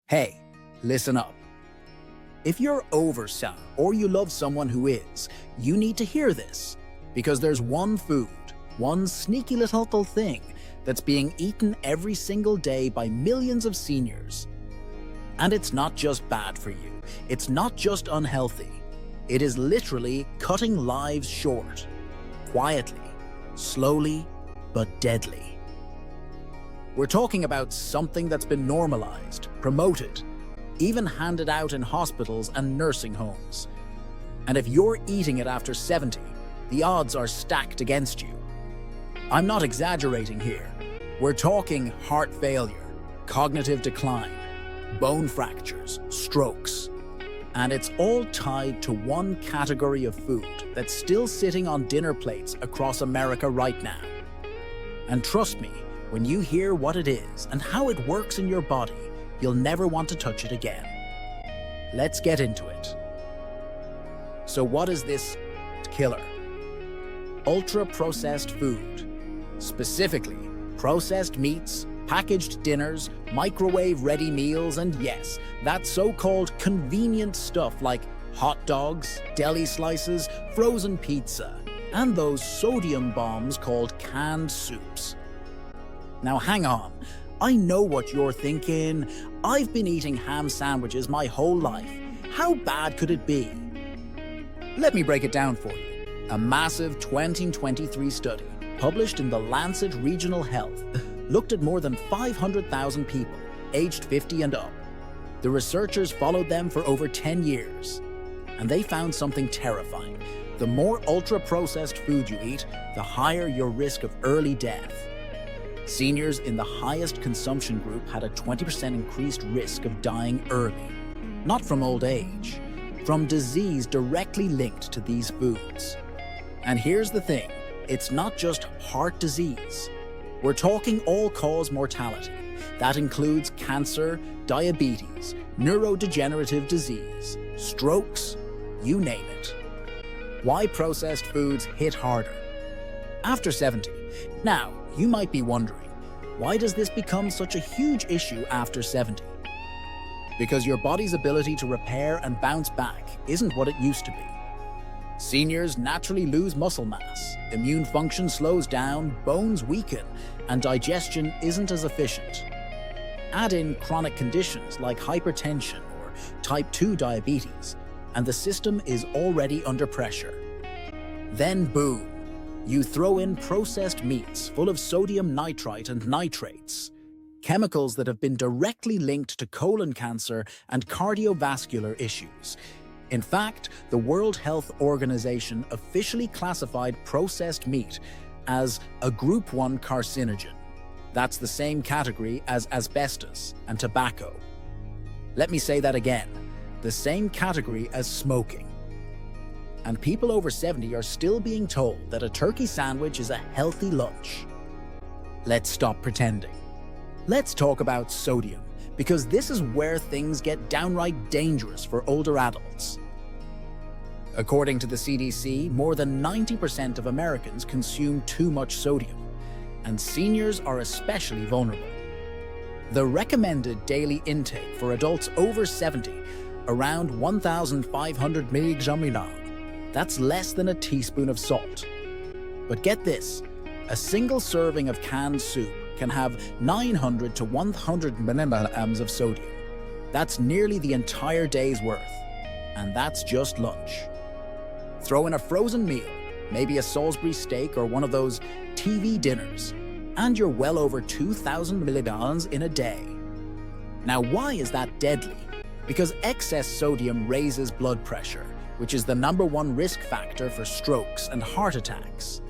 Hey, listen up. If you're over some or you love someone who is, you need to hear this. Because there's one food, one sneaky little thing that's being eaten every single day by millions of seniors. And it's not just bad for you. It's not just unhealthy. It is literally cutting lives short. Quietly, slowly, but deadly. We're talking about something that's been normalized, promoted, even handed out in hospitals and nursing homes. And if you're eating it after 70, the odds are stacked against you. I'm not exaggerating here. We're talking heart failure, cognitive decline, bone fractures, strokes. And it's all tied to one category of food that's still sitting on dinner plates across America right now. And trust me, when you hear what it is and how it works in your body, you'll never want to touch it again. Let's get into it. So what is this killer? Ultra-processed food. Specifically, processed meats, packaged dinners, microwave-ready meals, and yes, that so-called convenient stuff like hot dogs, deli slices, frozen pizza, and those sodium bombs called canned soups. Now hang on, I know what you're thinking. I've been eating ham sandwiches my whole life. How bad could it be? Let me break it down for you. A massive 2023 study, published in The Lancet Regional Health, looked at more than 500,000 people, aged 50 and up. The researchers followed them for over 10 years, and they found something terrifying. The more ultra-processed food you eat, the higher your risk of early death. Seniors in the highest consumption group had a 20% increased risk of dying early, not from old age, from disease directly linked to these foods. And here's the thing, it's not just heart disease. We're talking all-cause mortality. That includes cancer, diabetes, neurodegenerative disease, strokes, you name it. Why processed foods hit harder? After 70. Now, you might be wondering, why does this become such a huge issue after 70? Because your body's ability to repair and bounce back isn't what it used to be. Seniors naturally lose muscle mass, immune function slows down, bones weaken, and digestion isn't as efficient. Add in chronic conditions like hypertension or type 2 diabetes, and the system is already under pressure. Then boom, you throw in processed meats full of sodium nitrite and nitrates, chemicals that have been directly linked to colon cancer and cardiovascular issues. In fact, the World Health Organization officially classified processed meat as a Group 1 carcinogen. That's the same category as asbestos and tobacco. Let me say that again, the same category as smoking. And people over 70 are still being told that a turkey sandwich is a healthy lunch. Let's stop pretending. Let's talk about sodium, because this is where things get downright dangerous for older adults. According to the CDC, more than 90% of Americans consume too much sodium, and seniors are especially vulnerable. The recommended daily intake for adults over 70, around 1,500 milligrams. That's less than a teaspoon of salt. But get this, a single serving of canned soup can have 900 to 100 milligrams of sodium. That's nearly the entire day's worth. And that's just lunch. Throw in a frozen meal, maybe a Salisbury steak or one of those TV dinners, and you're well over 2,000 milligrams in a day. Now, why is that deadly? Because excess sodium raises blood pressure, which is the #1 risk factor for strokes and heart attacks.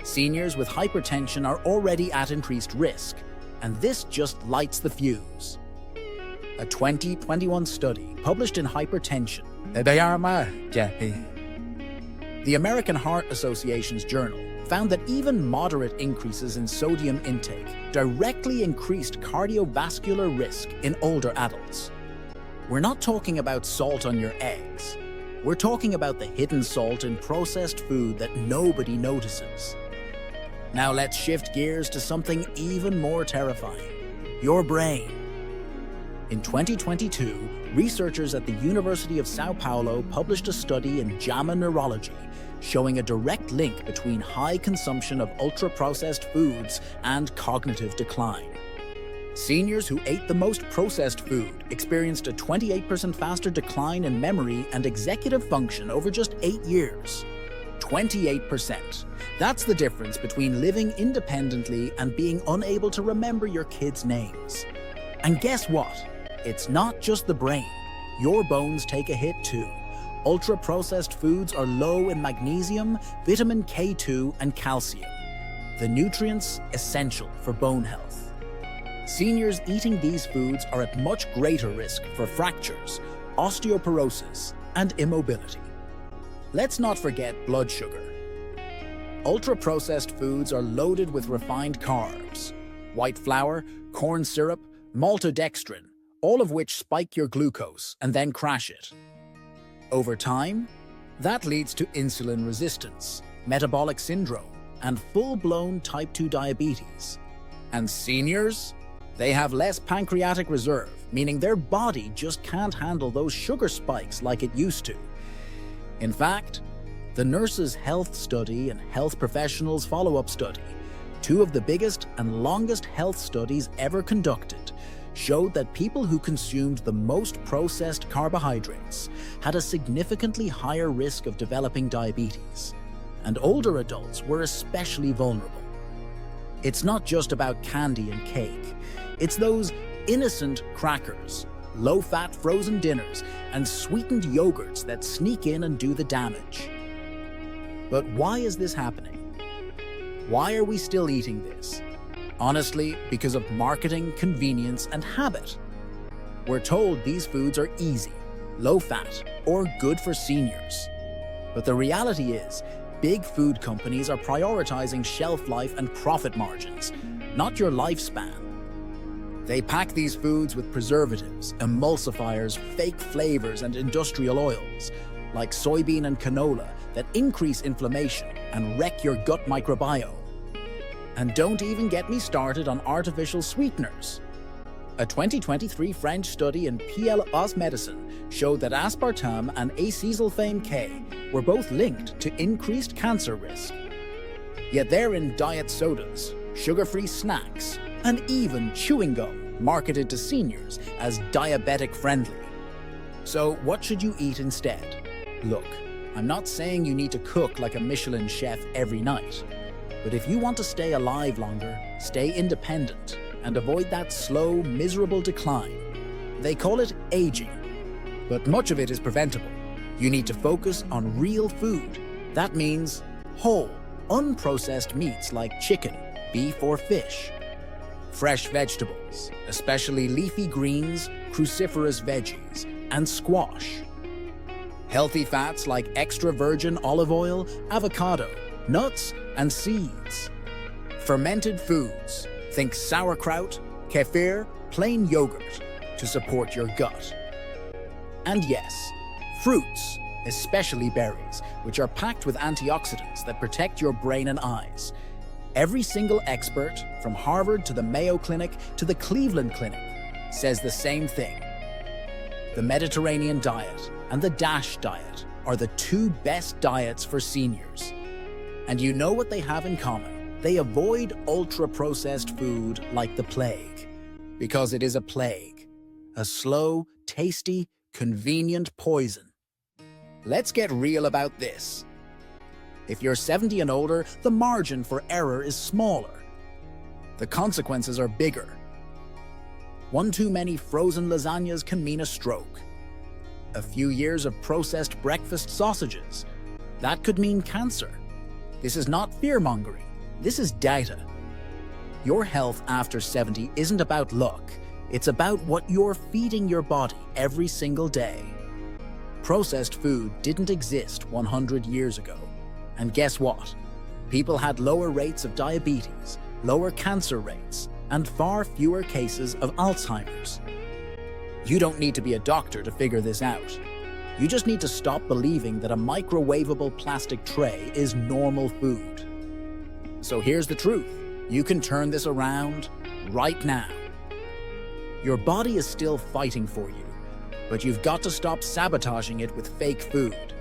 Seniors with hypertension are already at increased risk, and this just lights the fuse. A 2021 study published in Hypertension, the American Heart Association's journal, found that even moderate increases in sodium intake directly increased cardiovascular risk in older adults. We're not talking about salt on your eggs. We're talking about the hidden salt in processed food that nobody notices. Now let's shift gears to something even more terrifying. Your brain. In 2022, researchers at the University of Sao Paulo published a study in JAMA Neurology showing a direct link between high consumption of ultra-processed foods and cognitive decline. Seniors who ate the most processed food experienced a 28% faster decline in memory and executive function over just 8 years. 28%. That's the difference between living independently and being unable to remember your kids' names. And guess what? It's not just the brain. Your bones take a hit too. Ultra-processed foods are low in magnesium, vitamin K2, and calcium, the nutrients essential for bone health. Seniors eating these foods are at much greater risk for fractures, osteoporosis, and immobility. Let's not forget blood sugar. Ultra-processed foods are loaded with refined carbs, white flour, corn syrup, maltodextrin, all of which spike your glucose and then crash it. Over time, that leads to insulin resistance, metabolic syndrome, and full-blown type 2 diabetes. And seniors? They have less pancreatic reserve, meaning their body just can't handle those sugar spikes like it used to. In fact, the Nurses' Health Study and Health Professionals Follow-Up Study, two of the biggest and longest health studies ever conducted, showed that people who consumed the most processed carbohydrates had a significantly higher risk of developing diabetes, and older adults were especially vulnerable. It's not just about candy and cake. It's those innocent crackers, low-fat frozen dinners, and sweetened yogurts that sneak in and do the damage. But why is this happening? Why are we still eating this? Honestly, because of marketing, convenience, and habit. We're told these foods are easy, low-fat, or good for seniors. But the reality is, big food companies are prioritizing shelf life and profit margins, not your lifespan. They pack these foods with preservatives, emulsifiers, fake flavors, and industrial oils, like soybean and canola, that increase inflammation and wreck your gut microbiome. And don't even get me started on artificial sweeteners. A 2023 French study in PLOS Medicine showed that aspartame and acetylfame K were both linked to increased cancer risk. Yet they're in diet sodas, sugar-free snacks, and even chewing gum marketed to seniors as diabetic-friendly. So what should you eat instead? Look, I'm not saying you need to cook like a Michelin chef every night. But if you want to stay alive longer, stay independent, and avoid that slow, miserable decline, they call it aging. But much of it is preventable. You need to focus on real food. That means whole, unprocessed meats like chicken, beef, or fish. Fresh vegetables, especially leafy greens, cruciferous veggies, and squash. Healthy fats like extra virgin olive oil, avocado, nuts, and seeds. Fermented foods, think sauerkraut, kefir, plain yogurt, to support your gut. And yes, fruits, especially berries, which are packed with antioxidants that protect your brain and eyes. Every single expert, from Harvard to the Mayo Clinic to the Cleveland Clinic, says the same thing. The Mediterranean diet and the DASH diet are the two best diets for seniors. And you know what they have in common? They avoid ultra-processed food like the plague. Because it is a plague. A slow, tasty, convenient poison. Let's get real about this. If you're 70 and older, the margin for error is smaller. The consequences are bigger. One too many frozen lasagnas can mean a stroke. A few years of processed breakfast sausages. That could mean cancer. This is not fear-mongering. This is data. Your health after 70 isn't about luck. It's about what you're feeding your body every single day. Processed food didn't exist 100 years ago. And guess what? People had lower rates of diabetes, lower cancer rates, and far fewer cases of Alzheimer's. You don't need to be a doctor to figure this out. You just need to stop believing that a microwavable plastic tray is normal food. So here's the truth. You can turn this around right now. Your body is still fighting for you, but you've got to stop sabotaging it with fake food.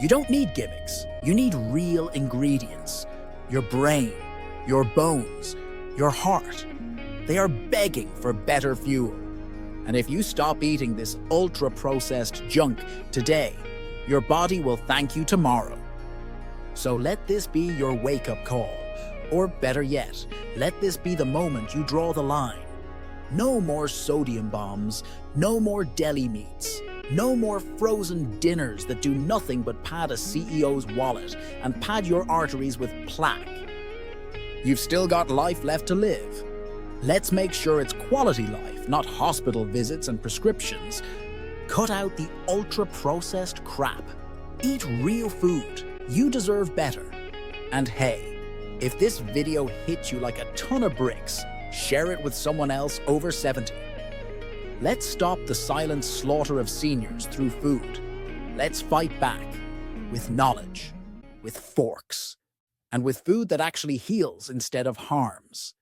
You don't need gimmicks. You need real ingredients. Your brain, your bones, your heart. They are begging for better fuel. And if you stop eating this ultra-processed junk today, your body will thank you tomorrow. So let this be your wake-up call. Or better yet, let this be the moment you draw the line. No more sodium bombs, no more deli meats, no more frozen dinners that do nothing but pad a CEO's wallet and pad your arteries with plaque. You've still got life left to live. Let's make sure it's quality life, not hospital visits and prescriptions. Cut out the ultra-processed crap. Eat real food. You deserve better. And hey, if this video hits you like a ton of bricks, share it with someone else over 70. Let's stop the silent slaughter of seniors through food. Let's fight back with knowledge, with forks, and with food that actually heals instead of harms.